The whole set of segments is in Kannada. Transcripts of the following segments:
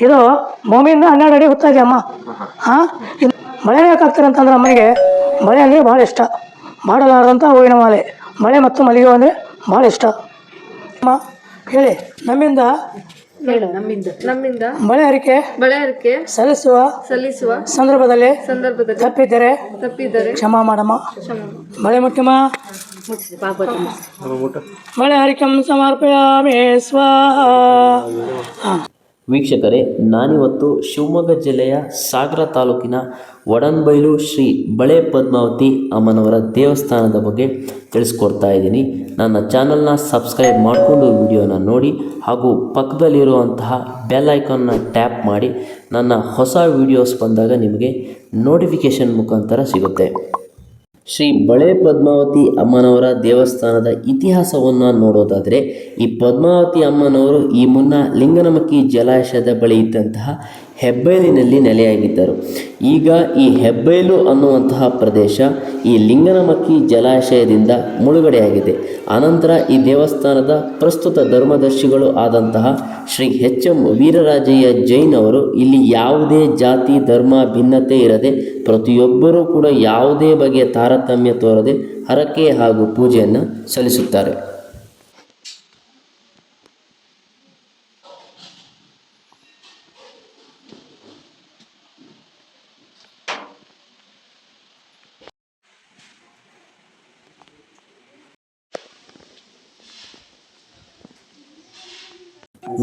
ಇದು ಭೂಮಿಯಿಂದ 12 ಅಡಿ ಹುತ್ತಾ ಇದೆ ಅಮ್ಮ. ಹಾಂ, ಇದು ಮಳೆ ಯಾಕೆ ಹಾಕ್ತಾರೆ ಅಂತಂದ್ರೆ ಅಮ್ಮನಿಗೆ ಮಳೆ ಅಂದರೆ ಭಾಳ ಇಷ್ಟ. ಮಾಡಲಾರದಂಥ ಹೂವಿನ ಮಾಲೆ, ಮಳೆ ಮತ್ತು ಮಲ್ಲಿಗೆ ಅಂದರೆ ಭಾಳ ಇಷ್ಟ ಅಮ್ಮ. ಹೇಳಿ. ನಮ್ಮಿಂದ ಮಳೆ ಹರಿಕೆ ಸಲ್ಲಿಸುವ ಸಂದರ್ಭದಲ್ಲಿ ತಪ್ಪಿದ್ದರೆ ಕ್ಷಮಾ ಮಾಡಮ್ಮ. ಮಳೆ ಮುಟ್ಟಿಮ. ಮಳೆ ಹರಿಕಂ ಸಮರ್ಪಯಾಮಿ ಸ್ವಾಹ. ವೀಕ್ಷಕರೇ, ನಾನಿವತ್ತು ಶಿವಮೊಗ್ಗ ಜಿಲ್ಲೆಯ ಸಾಗರ ತಾಲೂಕಿನ ಒಡನ್ಬೈಲು ಶ್ರೀ ಬಳೆ ಪದ್ಮಾವತಿ ಅಮ್ಮನವರ ದೇವಸ್ಥಾನದ ಬಗ್ಗೆ ತಿಳಿಸ್ಕೊಡ್ತಾ ಇದ್ದೀನಿ. ನನ್ನ ಚಾನಲ್ನ ಸಬ್ಸ್ಕ್ರೈಬ್ ಮಾಡಿಕೊಂಡು ವಿಡಿಯೋನ ನೋಡಿ ಹಾಗೂ ಪಕ್ಕದಲ್ಲಿರುವಂತಹ ಬೆಲ್ ಐಕಾನ್ನ ಟ್ಯಾಪ್ ಮಾಡಿ ನನ್ನ ಹೊಸ ವಿಡಿಯೋಸ್ ಬಂದಾಗ ನಿಮಗೆ ನೋಟಿಫಿಕೇಷನ್ ಮುಖಾಂತರ ಸಿಗುತ್ತೆ. ಶ್ರೀ ಬಳೆ ಪದ್ಮಾವತಿ ಅಮ್ಮನವರ ದೇವಸ್ಥಾನದ ಇತಿಹಾಸವನ್ನು ನೋಡೋದಾದರೆ, ಈ ಪದ್ಮಾವತಿ ಅಮ್ಮನವರು ಈ ಮುನ್ನ ಲಿಂಗನಮಕ್ಕಿ ಜಲಾಶಯದ ಬಳಿ ಇದ್ದಂತಹ ಹೆಬ್ಬೈಲಿನಲ್ಲಿ ನೆಲೆಯಾಗಿದ್ದರು. ಈಗ ಈ ಹೆಬ್ಬೈಲು ಅನ್ನುವಂತಹ ಪ್ರದೇಶ ಈ ಲಿಂಗನಮಕ್ಕಿ ಜಲಾಶಯದಿಂದ ಮುಳುಗಡೆಯಾಗಿದೆ. ಅನಂತರ ಈ ದೇವಸ್ಥಾನದ ಪ್ರಸ್ತುತ ಧರ್ಮದರ್ಶಿಗಳು ಆದಂತಹ ಶ್ರೀ ಎಚ್.ಎಂ. ವೀರರಾಜಯ್ಯ ಜೈನ್ ಅವರು ಇಲ್ಲಿ ಯಾವುದೇ ಜಾತಿ ಧರ್ಮ ಭಿನ್ನತೆ ಇರದೆ ಪ್ರತಿಯೊಬ್ಬರೂ ಕೂಡ ಯಾವುದೇ ಬಗೆಯ ತಾರತಮ್ಯ ತೋರದೆ ಹರಕೆ ಹಾಗೂ ಪೂಜೆಯನ್ನು ಸಲ್ಲಿಸುತ್ತಾರೆ.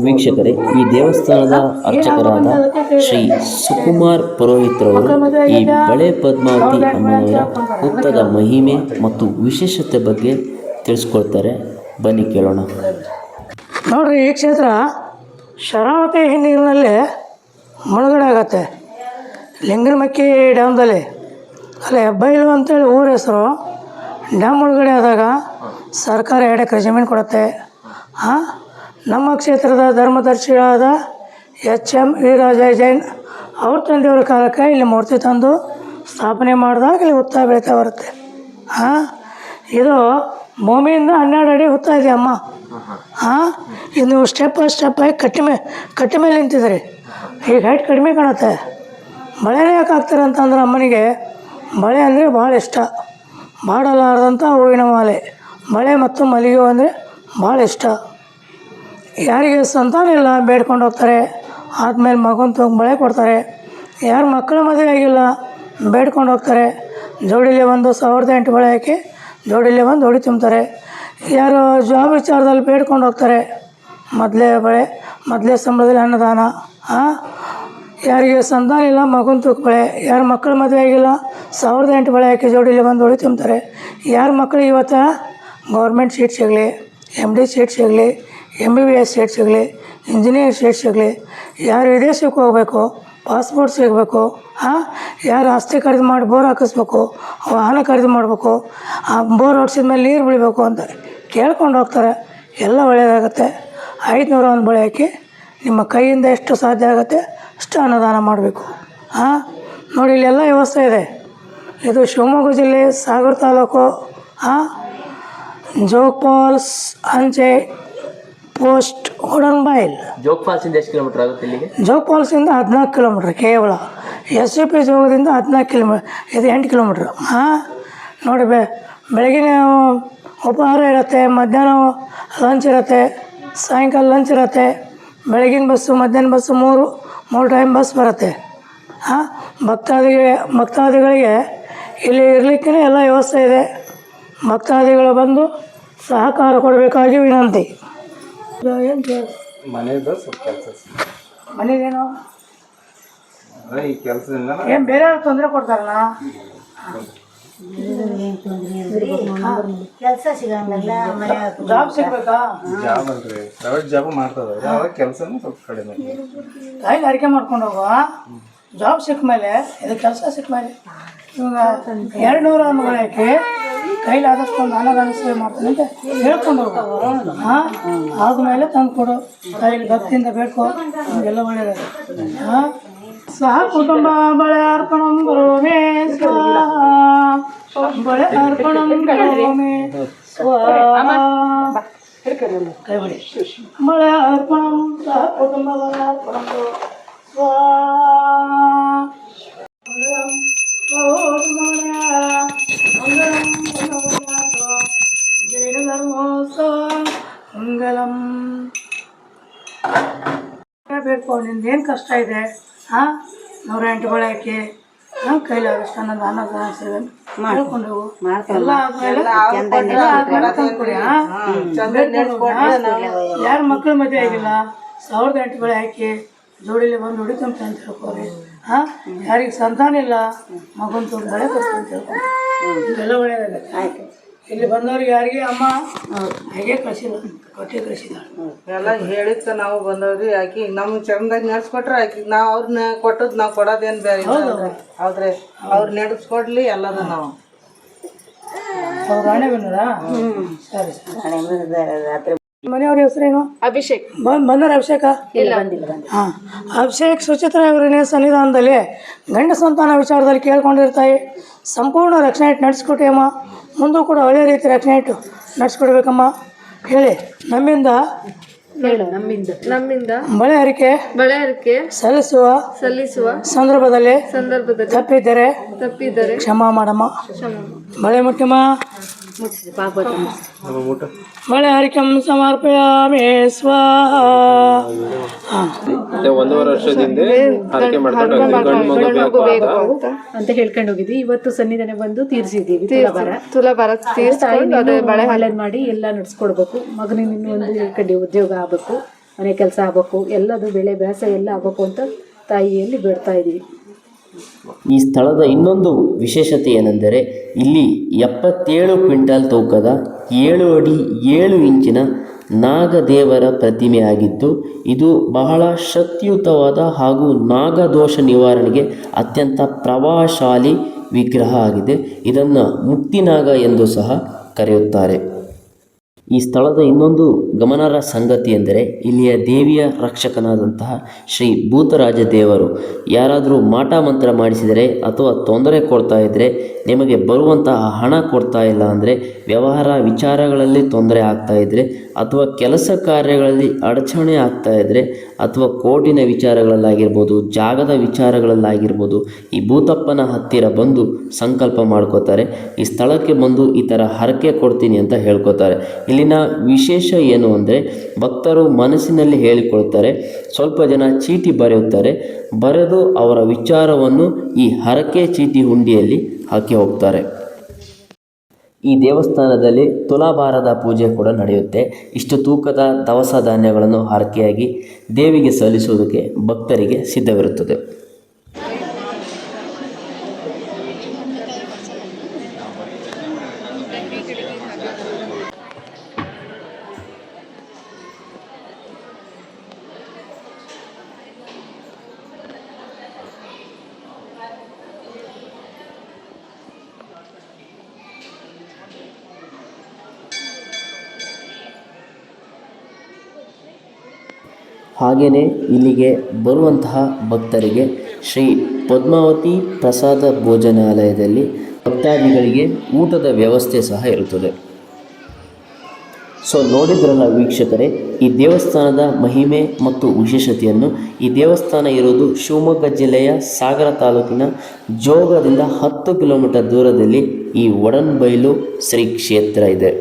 ವೀಕ್ಷಕರೇ, ಈ ದೇವಸ್ಥಾನದ ಅರ್ಚಕರಾದ ಶ್ರೀ ಸುಕುಮಾರ್ ಪುರೋಹಿತ್ರವರು ಈ ಬಳೆ ಪದ್ಮಾವತಿ ಅಮ್ಮನವರ ಹುತ್ತದ ಮಹಿಮೆ ಮತ್ತು ವಿಶೇಷತೆ ಬಗ್ಗೆ ತಿಳಿಸ್ಕೊಳ್ತಾರೆ. ಬನ್ನಿ ಕೇಳೋಣ. ನೋಡ್ರಿ, ಈ ಕ್ಷೇತ್ರ ಶರಾವತಿ ನೀರಿನಲ್ಲಿ ಮುಳುಗಡೆ ಆಗತ್ತೆ. ಲಿಂಗನಮಕ್ಕಿ ಡ್ಯಾಮ್ದಲ್ಲಿ ಅಲ್ಲಿ ಹೆಬ್ಬೈಲು ಅಂತೇಳಿ ಊರ ಹೆಸರು. ಡ್ಯಾಮ್ ಮುಳುಗಡೆ ಆದಾಗ ಸರ್ಕಾರ 2 ಎಕರೆ ಜಮೀನು ಕೊಡುತ್ತೆ. ಹಾಂ, ನಮ್ಮ ಕ್ಷೇತ್ರದ ಧರ್ಮದರ್ಶಿಗಳಾದ ಎಚ್.ಎಂ. ವೀರರಾಜಯ್ಯ ಜೈನ್ ಅವ್ರ ತಂದೆಯವರ ಕಾಲಕ್ಕೆ ಇಲ್ಲಿ ಮೂರ್ತಿ ತಂದು ಸ್ಥಾಪನೆ ಮಾಡಿದಾಗ ಇಲ್ಲಿ ಹುತ್ತ ಬೆಳೀತಾ ಬರುತ್ತೆ. ಹಾಂ, ಇದು ಭೂಮಿಯಿಂದ 12 ಅಡಿ ಹುತ್ತಾ ಇದೆ ಅಮ್ಮ. ಹಾಂ, ಇದು ನೀವು ಸ್ಟೆಪ್ ಆಗಿ ಕಟ್ಟಿ ಮೇಲೆ ನಿಂತಿದ್ದೀರಿ. ಈಗ ಹೈಟ್ ಕಡಿಮೆ ಕಾಣುತ್ತೆ. ಮಳೆನೇ ಯಾಕೆ ಹಾಕ್ತಾರೆ ಅಂತಂದ್ರೆ ಅಮ್ಮನಿಗೆ ಮಳೆ ಅಂದರೆ ಭಾಳ ಇಷ್ಟ. ಮಾಡಲಾರದಂಥ ಹೂವಿನ ಮಾಲೆ, ಮಳೆ ಮತ್ತು ಮಲ್ಲಿಗೆ ಅಂದರೆ ಭಾಳ ಇಷ್ಟ. ಯಾರಿಗೆ ಸಂತಾನ ಇಲ್ಲ ಬೇಡ್ಕೊಂಡು ಹೋಗ್ತಾರೆ. ಆದಮೇಲೆ ಮಗನ ತಗೊಂಡು ಬಳೆ ಕೊಡ್ತಾರೆ. ಯಾರು ಮಕ್ಕಳ ಮದುವೆ ಆಗಿಲ್ಲ ಬೇಡ್ಕೊಂಡು ಹೋಗ್ತಾರೆ. ಜೋಡಿಲಿ ಒಂದು 1800 ಬಳೆ ಹಾಕಿ ಜೋಡಿಲಿ ಒಂದು ಜೋಡಿ ತುಂಬ್ತಾರೆ. ಯಾರು ಜಾಬ್ ವಿಚಾರದಲ್ಲಿ ಬೇಡ್ಕೊಂಡು ಹೋಗ್ತಾರೆ. ಮೊದಲೇ ಸಂಬಳದಲ್ಲಿ ಅನ್ನದಾನ. ಹಾಂ, ಯಾರಿಗೆ ಸಂತಾನ ಇಲ್ಲ ಮಗನ ತೂಕ ಬಳೆ. ಯಾರು ಮಕ್ಕಳ ಮದುವೆ ಆಗಿಲ್ಲ 1800 ಬಳೆ ಹಾಕಿ ಜೋಡಿಲಿ ಒಂದು ಜೋಡಿ ತುಂಬ್ತಾರೆ. ಯಾರ ಮಕ್ಕಳಿಗೆ ಇವತ್ತು ಗೌರ್ಮೆಂಟ್ ಸೀಟ್ ಸಿಗಲಿ, MD ಸೀಟ್ ಸಿಗಲಿ, MBBS ಸೀಟ್ ಸಿಗಲಿ, ಇಂಜಿನಿಯರ್ ಸೀಟ್ ಸಿಗಲಿ, ಯಾರು ವಿದೇಶಕ್ಕೆ ಹೋಗಬೇಕು, ಪಾಸ್ಪೋರ್ಟ್ ಸಿಗಬೇಕು. ಹಾಂ, ಯಾರು ಆಸ್ತಿ ಖರೀದಿ ಮಾಡಿ ಬೋರ್ ಹಾಕಿಸ್ಬೇಕು, ವಾಹನ ಖರೀದಿ ಮಾಡಬೇಕು, ಆ ಬೋರ್ ಹೊಡ್ಸಿದ ಮೇಲೆ ನೀರು ಬಿಡಬೇಕು ಅಂತ ಕೇಳ್ಕೊಂಡು ಹೋಗ್ತಾರೆ. ಎಲ್ಲ ಒಳ್ಳೆಯದಾಗುತ್ತೆ. 501 ಬಳೆ ಹಾಕಿ ನಿಮ್ಮ ಕೈಯಿಂದ ಎಷ್ಟು ಸಾಧ್ಯ ಆಗುತ್ತೆ ಅಷ್ಟು ಅನ್ನದಾನ ಮಾಡಬೇಕು. ಹಾಂ, ನೋಡಿ, ಇಲ್ಲೆಲ್ಲ ವ್ಯವಸ್ಥೆ ಇದೆ. ಇದು ಶಿವಮೊಗ್ಗ ಜಿಲ್ಲೆ ಸಾಗರ ತಾಲೂಕು. ಹಾಂ, ಜೋಗ್ ಫಾಲ್ಸ್ ಅಂಚೆ ಪೋಸ್ಟ್ ಒಡನ್ಬೈಲ್. ಜೋಗ್ ಫಾಲ್ಸಿಂದ ಎಷ್ಟು ಕಿಲೋಮೀಟರ್ ಆಗುತ್ತೆ ಇಲ್ಲಿಗೆ? ಜೋಗ್ ಫಾಲ್ಸಿಂದ 14 ಕಿಲೋಮೀಟ್ರ್ ಕೇವಲ. SUP ಜೋಗದಿಂದ 14 ಕಿಲೋಮೀಟ್ರ್, ಇದು 8 ಕಿಲೋಮೀಟ್ರ್. ಹಾಂ, ನೋಡಿ, ಬೆಳಗಿನ ಉಪಹಾರ ಇರುತ್ತೆ, ಮಧ್ಯಾಹ್ನ ಲಂಚ್ ಇರುತ್ತೆ, ಸಾಯಂಕಾಲ ಲಂಚ್ ಇರುತ್ತೆ. ಬೆಳಗಿನ ಬಸ್ಸು, ಮಧ್ಯಾಹ್ನ ಬಸ್ಸು, ಮೂರು ಟೈಮ್ ಬಸ್ ಬರುತ್ತೆ. ಹಾಂ, ಭಕ್ತಾದಿಗಳಿಗೆ ಇಲ್ಲಿ ಇರಲಿಕ್ಕೆ ಎಲ್ಲ ವ್ಯವಸ್ಥೆ ಇದೆ. ಭಕ್ತಾದಿಗಳು ಬಂದು ಸಹಕಾರ ಕೊಡಬೇಕಾಗಿ ವಿನಂತಿ. ಮನೆಗೇನು ಏನು ಬೇರೆ ತೊಂದರೆ ಕೊಡ್ತಾರಲ್ಲ? ಕೆಲಸ ಸಿಗಂಗಿಲ್ಲ, ಜಾಬ್ ಸಿಗ್ಬೇಕಾ? ಜಾಬ್ ಅಲ್ರಿ, ಪ್ರೈವೇಟ್ ಜಾಬ್ ಮಾಡ್ತದ, ಕೆಲಸನೂ ಸ್ವಲ್ಪ ಕಡಿಮೆ. ಕೈಲಿ ಅಡಿಕೆ ಮಾಡ್ಕೊಂಡು ಹೋಗುವ. ಜಾಬ್ ಸಿಕ್ಕ ಮೇಲೆ, ಇದು ಕೆಲಸ ಸಿಕ್ಕ ಮೇಲೆ ಇವಾಗ 200 ಹಣ್ಣುಗಳು ಹಾಕಿ ಕೈಲಿ ಆದಷ್ಟು ಒಂದು ಅನ್ನದಾನ ಸೇವೆ ಮಾಡ್ತಾನೆ ಅಂತ ಹೇಳ್ಕೊಂಡು ಹೋಗು. ಹಾಂ, ಆದಮೇಲೆ ತಂದು ಕೊಡು. ಕೈಲಿ ಭಕ್ತಿಯಿಂದ ಬೇಡ್ಕೊ, ನಮಗೆಲ್ಲ ಒಳ್ಳೆಯದು. ಹಾಂ, ಸಹ ಕುಟುಂಬ ಬಳೆ ಅರ್ಪಣಂ ಕರೋಮಿ ಸ್ವಾಹ, ಬಳೆ ಅರ್ಪಣಂ ಕರೋಮಿ ಸ್ವಾಹ. ಕೈ ಬಿಡಿ. ಬಳೆ ಅರ್ಪಣಂ ಸಹ ಕುಟುಂಬ ಬಳೆ ಅರ್ಪಣಂ ಮಂಗಲಂ ಬೇಕು ನಿಂದೇನು ಕಷ್ಟ ಇದೆ ಹಾಂ 108 ಬಳೆ ಹಾಕಿ ಕೈಲಾಗಷ್ಟು ಅನ್ನೋದು ಅನ್ನೋದು ಸೇವೆ ಮಾಡ್ಕೊಂಡು ಹೋಗು ಎಲ್ಲ ಯಾರು ಮಕ್ಕಳ ಮದುವೆ ಆಗಿಲ್ಲ 1008 ಬಳೆ ಹಾಕಿ ಜೋಡಿಲಿ ಬಂದು ಹುಡುಕಂತ ಅಂತ ಹೇಳ್ಕೊರಿ ಹಾಂ ಯಾರಿಗೆ ಸಂತಾನ ಇಲ್ಲ ಮಗನ ತುಂಬ ಬಳೆ ಕೊಡ್ತು ಅಂತ ಹೇಳ್ಕೊಂಡು ಇದೆಲ್ಲ ಒಳ್ಳೆಯದಾಗತ್ತೆ ಆಯ್ತು. ಇಲ್ಲಿ ಬಂದವ್ರಿಗೆ ಯಾರಿಗೆ ಅಮ್ಮ ಹಾಗೆ ಕಳಿಸಿಲ್ಲ ಕೊಟ್ಟೆ ಕಳಿಸಿದಾಳೆ ಎಲ್ಲ ಹೇಳಿದ್ಕ ನಾವು ಬಂದವ್ರಿ ಆಕಿ ನಮ್ಮ ಚರಣದಾಗ ನಡೆಸ್ಕೊಟ್ರೆ ಆಕಿ ನಾವು ಅವ್ರನ್ನ ಕೊಟ್ಟದ್ ನಾವು ಕೊಡೋದೇನು ಬೇರೆ ಹೌದ್ರಿ ಅವ್ರು ನಡೆಸ್ಕೊಡ್ಲಿ ಎಲ್ಲದ ನಾವು ಅವ್ರು ರಾಣೆ ಬಂದರಾ ಸರಿ ಸರಿ ಮನೆಯವ್ರ ಹೆಸರೇನು ಅಭಿಷೇಕ್ ಬಂದರ ಅಭಿಷೇಕ ಹಾಂ ಅಭಿಷೇಕ್ ಸುಚಿತ್ರ ಅವರನ್ನೇ ಸನ್ನಿಧಾನದಲ್ಲಿ ಗಂಡ ಸಂತಾನ ವಿಚಾರದಲ್ಲಿ ಕೇಳ್ಕೊಂಡಿರ್ತಾಯಿ ಸಂಪೂರ್ಣ ರಕ್ಷಣೆ ಇಟ್ಟು ನಡೆಸ್ಕೊಟ್ಟಿಯಮ್ಮ ಮುಂದೂ ಕೂಡ ಒಳ್ಳೆಯ ರೀತಿ ರಕ್ಷಣೆ ಇಟ್ಟು ನಡೆಸ್ಕೊಡ್ಬೇಕಮ್ಮ ಹೇಳಿ ನಮ್ಮಿಂದ ನಮ್ಮಿಂದ ಬಳೆ ಹರಿಕೆ ಸಲ್ಲಿಸುವ ಸಂದರ್ಭದಲ್ಲಿ ತಪ್ಪಿದ್ದರೆ ಕ್ಷಮಾ ಮಾಡಮ್ಮ ಬಳೆ ಮುಖ್ಯಮ್ಮ ಬಳೆ ಹರಿಕಂ ಸಮರ್ಪಯಾಮಿ ಸ್ವಾಹ. ಅಂತ ಹೇಳ್ಕೊಂಡು ಹೋಗಿದ್ವಿ. ಇವತ್ತು ಸನ್ನಿಧಾನ ಬಂದು ತೀರ್ಸಿದ್ದೀವಿ. ತುಲಾಭಾರ ಬಳೆ ಒಳ್ಳೇದ್ ಮಾಡಿ ಎಲ್ಲ ನಡ್ಸ್ಕೊಡ್ಬೇಕು. ಮಗನಿಗೆ ಇನ್ನೊಂದು ಕಡೆ ಉದ್ಯೋಗ ಆಗ್ಬೇಕು, ಮನೆ ಕೆಲಸ ಆಗ್ಬೇಕು, ಎಲ್ಲದು ಬೆಳೆ ಬೇಸ ಎಲ್ಲ ಆಗ್ಬೇಕು ಅಂತ ತಾಯಿಯಲ್ಲಿ ಬೇಡ್ತಾ ಇದೀವಿ. ಈ ಸ್ಥಳದ ಇನ್ನೊಂದು ವಿಶೇಷತೆ ಏನೆಂದರೆ ಇಲ್ಲಿ 77 ಕ್ವಿಂಟಾಲ್ ತೂಕದ 7 ಅಡಿ 7 ಇಂಚಿನ ನಾಗದೇವರ ಪ್ರತಿಮೆ ಆಗಿದ್ದು ಇದು ಬಹಳ ಶಕ್ತಿಯುತವಾದ ಹಾಗೂ ನಾಗದೋಷ ನಿವಾರಣೆಗೆ ಅತ್ಯಂತ ಪ್ರಭಾವಶಾಲಿ ವಿಗ್ರಹ ಆಗಿದೆ. ಇದನ್ನು ಮುಕ್ತಿನಾಗ ಎಂದು ಸಹ ಕರೆಯುತ್ತಾರೆ. ಈ ಸ್ಥಳದ ಇನ್ನೊಂದು ಗಮನಾರ್ಹ ಸಂಗತಿ ಎಂದರೆ ಇಲ್ಲಿಯ ದೇವಿಯ ರಕ್ಷಕನಾದಂತಹ ಶ್ರೀ ಭೂತರಾಜ ದೇವರು ಯಾರಾದರೂ ಮಾಟ ಮಂತ್ರ ಮಾಡಿಸಿದರೆ ಅಥವಾ ತೊಂದರೆ ಕೊಡ್ತಾ ಇದ್ದರೆ, ನಿಮಗೆ ಬರುವಂತಹ ಹಣ ಕೊಡ್ತಾ ಇಲ್ಲ ಅಂದರೆ, ವ್ಯವಹಾರ ವಿಚಾರಗಳಲ್ಲಿ ತೊಂದರೆ ಆಗ್ತಾ ಇದ್ದರೆ, ಅಥವಾ ಕೆಲಸ ಕಾರ್ಯಗಳಲ್ಲಿ ಅಡಚಣೆ ಆಗ್ತಾ ಇದ್ದರೆ, ಅಥವಾ ಕೋರ್ಟಿನ ವಿಚಾರಗಳಲ್ಲಾಗಿರ್ಬೋದು, ಜಾಗದ ವಿಚಾರಗಳಲ್ಲಾಗಿರ್ಬೋದು, ಈ ಭೂತಪ್ಪನ ಹತ್ತಿರ ಬಂದು ಸಂಕಲ್ಪ ಮಾಡ್ಕೋತಾರೆ. ಈ ಸ್ಥಳಕ್ಕೆ ಬಂದು ಈ ಥರ ಹರಕೆ ಕೊಡ್ತೀನಿ ಅಂತ ಹೇಳ್ಕೊತಾರೆ. ಇಲ್ಲಿನ ವಿಶೇಷ ಏನು ಅಂದರೆ ಭಕ್ತರು ಮನಸ್ಸಿನಲ್ಲಿ ಹೇಳಿಕೊಳ್ತಾರೆ, ಸ್ವಲ್ಪ ಜನ ಚೀಟಿ ಬರೆಯುತ್ತಾರೆ, ಬರೆದು ಅವರ ವಿಚಾರವನ್ನು ಈ ಹರಕೆ ಚೀಟಿ ಹುಂಡಿಯಲ್ಲಿ ಹಾಕಿ ಹೋಗ್ತಾರೆ. ಈ ದೇವಸ್ಥಾನದಲ್ಲಿ ತುಲಾಭಾರದ ಪೂಜೆ ಕೂಡ ನಡೆಯುತ್ತೆ. ಇಷ್ಟು ತೂಕದ ದವಸ ಧಾನ್ಯಗಳನ್ನು ಹರಕೆಯಾಗಿ ದೇವಿಗೆ ಸಲ್ಲಿಸುವುದಕ್ಕೆ ಭಕ್ತರಿಗೆ ಸಿದ್ಧವಿರುತ್ತದೆ. ಹಾಗೆಯೇ ಇಲ್ಲಿಗೆ ಬರುವಂತಹ ಭಕ್ತರಿಗೆ ಶ್ರೀ ಪದ್ಮಾವತಿ ಪ್ರಸಾದ ಭೋಜನಾಲಯದಲ್ಲಿ ಭಕ್ತಾದಿಗಳಿಗೆ ಊಟದ ವ್ಯವಸ್ಥೆ ಸಹ ಇರುತ್ತದೆ. ಸೊ ನೋಡಿದ್ರಲ್ಲ ವೀಕ್ಷಕರೇ, ಈ ದೇವಸ್ಥಾನದ ಮಹಿಮೆ ಮತ್ತು ವಿಶೇಷತೆಯನ್ನು. ಈ ದೇವಸ್ಥಾನ ಇರೋದು ಶಿವಮೊಗ್ಗ ಜಿಲ್ಲೆಯ ಸಾಗರ ತಾಲೂಕಿನ ಜೋಗದಿಂದ 10 ಕಿಲೋಮೀಟರ್ ದೂರದಲ್ಲಿ ಈ ಒಡನ್ಬೈಲು ಶ್ರೀ ಕ್ಷೇತ್ರ ಇದೆ.